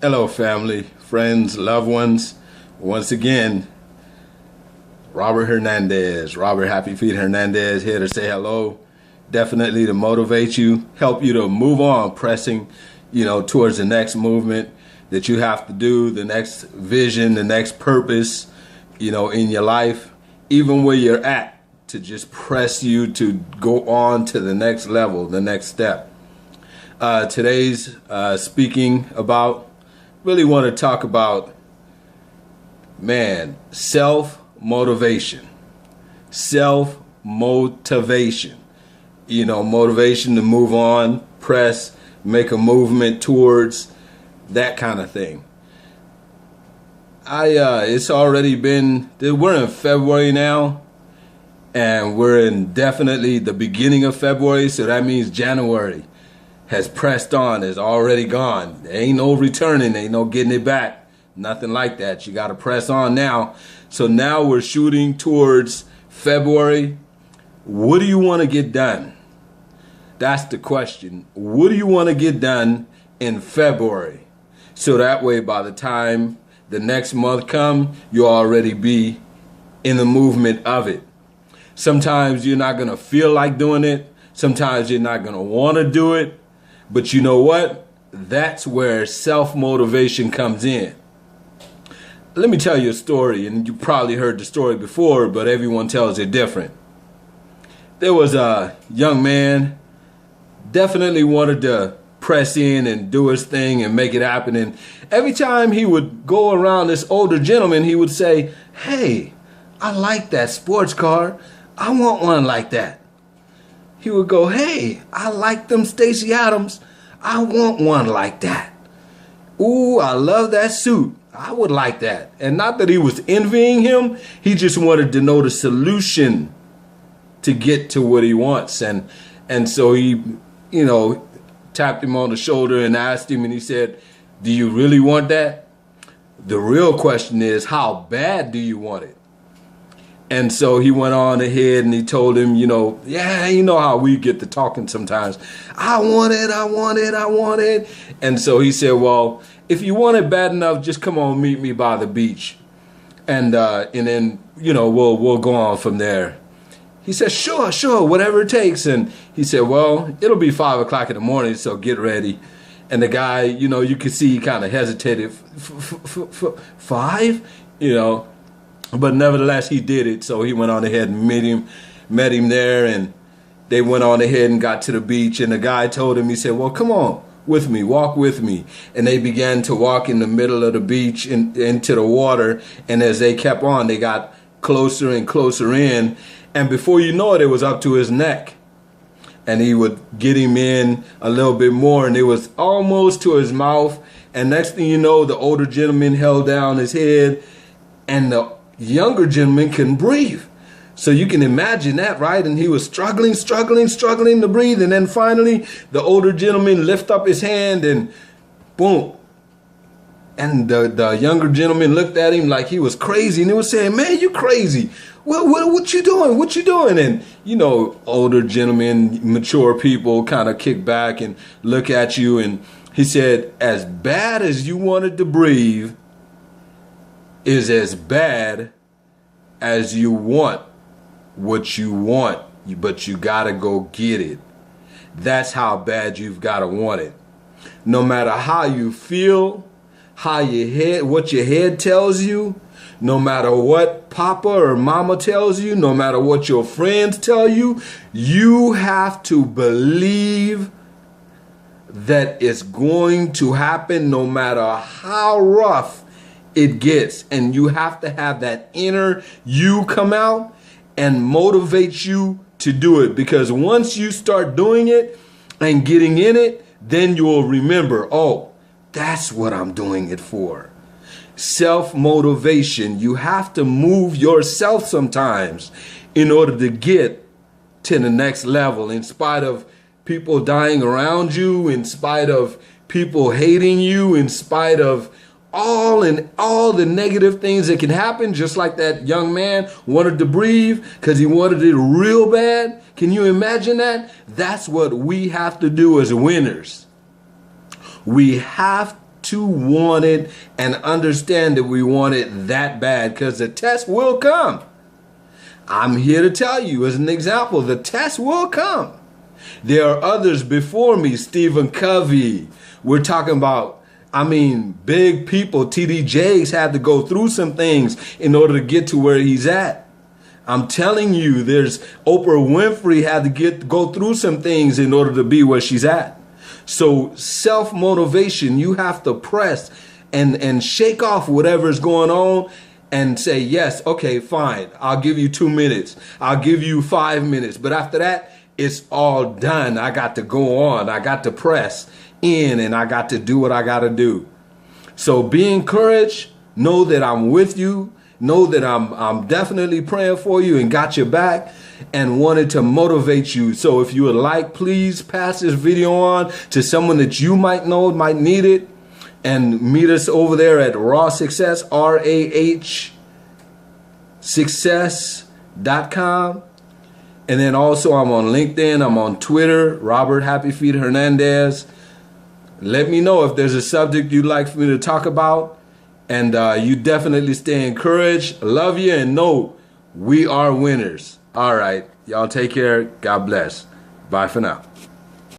Hello, family, friends, loved ones. Once again, Robert Happy Feet Hernandez, here to say hello. Definitely to motivate you, help you to move on, pressing, towards the next movement that you have to do, the next vision, the next purpose, in your life, even where you're at, to just press you to go on to the next level, the next step. Today's speaking about, really want to talk about, self-motivation. Self-motivation. Motivation to move on, press, make a movement towards that kind of thing. It's already been, we're in February now, and we're in definitely the beginning of February, so that means January has pressed on, is already gone. There ain't no returning, ain't no getting it back. Nothing like that. You got to press on now. So now we're shooting towards February. What do you want to get done? That's the question. What do you want to get done in February? So that way, by the time the next month comes, you'll already be in the movement of it. Sometimes you're not going to feel like doing it. Sometimes you're not going to want to do it. But you know what? That's where self-motivation comes in. Let me tell you a story, and you probably heard the story before, but everyone tells it different. There was a young man, definitely wanted to press in and do his thing and make it happen. And every time he would go around this older gentleman, he would say, "Hey, I like that sports car. I want one like that." He would go, "Hey, I like them Stacy Adams. I want one like that. Ooh, I love that suit. I would like that." And not that he was envying him. He just wanted to know the solution to get to what he wants. And so he, tapped him on the shoulder and asked him, and he said, "Do you really want that? The real question is, how bad do you want it?" And so he went on ahead and he told him, yeah, you know how we get to talking sometimes. I want it. And so he said, "Well, if you want it bad enough, just come on, meet me by the beach. And then, we'll go on from there." He said, sure, whatever it takes. And he said, "Well, it'll be 5 o'clock in the morning, so get ready." And the guy, you could see he kind of hesitated. 5? But nevertheless, he did it. So he went on ahead and met him there, and they went on ahead and got to the beach. And the guy told him, he said, "Well, come on with me, walk with me." And they began to walk in the middle of the beach into the water. And as they kept on, they got closer and closer in. And before you know it was up to his neck. And he would get him in a little bit more, and it was almost to his mouth. And next thing you know, the older gentleman held down his head, and the younger gentleman couldn't breathe. So you can imagine that, right? And he was struggling to breathe. And then finally, the older gentleman lifted up his hand, and boom. And the younger gentleman looked at him like he was crazy, and he was saying, "Man, you crazy. What you doing? What you doing?" And, older gentlemen, mature people kind of kick back and look at you. And he said, "As bad as you wanted to breathe is as bad as you want what you want, but you got to go get it. That's how bad you've got to want it. No matter how you feel, what your head tells you, no matter what Papa or Mama tells you, no matter what your friends tell you, you have to believe that it's going to happen no matter how rough it gets. And you have to have that inner you come out and motivate you to do it. Because once you start doing it and getting in it, then you'll remember, oh, that's what I'm doing it for. Self-motivation. You have to move yourself sometimes in order to get to the next level, in spite of people dying around you, in spite of people hating you, in spite of all the negative things that can happen. Just like that young man wanted to breathe because he wanted it real bad. Can you imagine that? That's what we have to do as winners. We have to want it and understand that we want it that bad, because the test will come. I'm here to tell you, as an example, the test will come. There are others before me, Stephen Covey. We're talking about, big people. T.D. Jakes had to go through some things in order to get to where he's at. I'm telling you, there's Oprah Winfrey had to go through some things in order to be where she's at. So self-motivation, you have to press and shake off whatever's going on and say, yes, okay, fine. I'll give you 2 minutes. I'll give you 5 minutes. But after that, it's all done. I got to go on. I got to press in and I got to do what I got to do. So be encouraged. Know that I'm with you. Know that I'm definitely praying for you and got your back and wanted to motivate you. So if you would like, please pass this video on to someone that you might know might need it, and meet us over there at Raw Success, RAH success.com. And then also I'm on LinkedIn, I'm on Twitter, Robert Happy Feet Hernandez. Let me know if there's a subject you'd like for me to talk about. And you definitely stay encouraged. Love you, and know we are winners. All right. Y'all take care. God bless. Bye for now.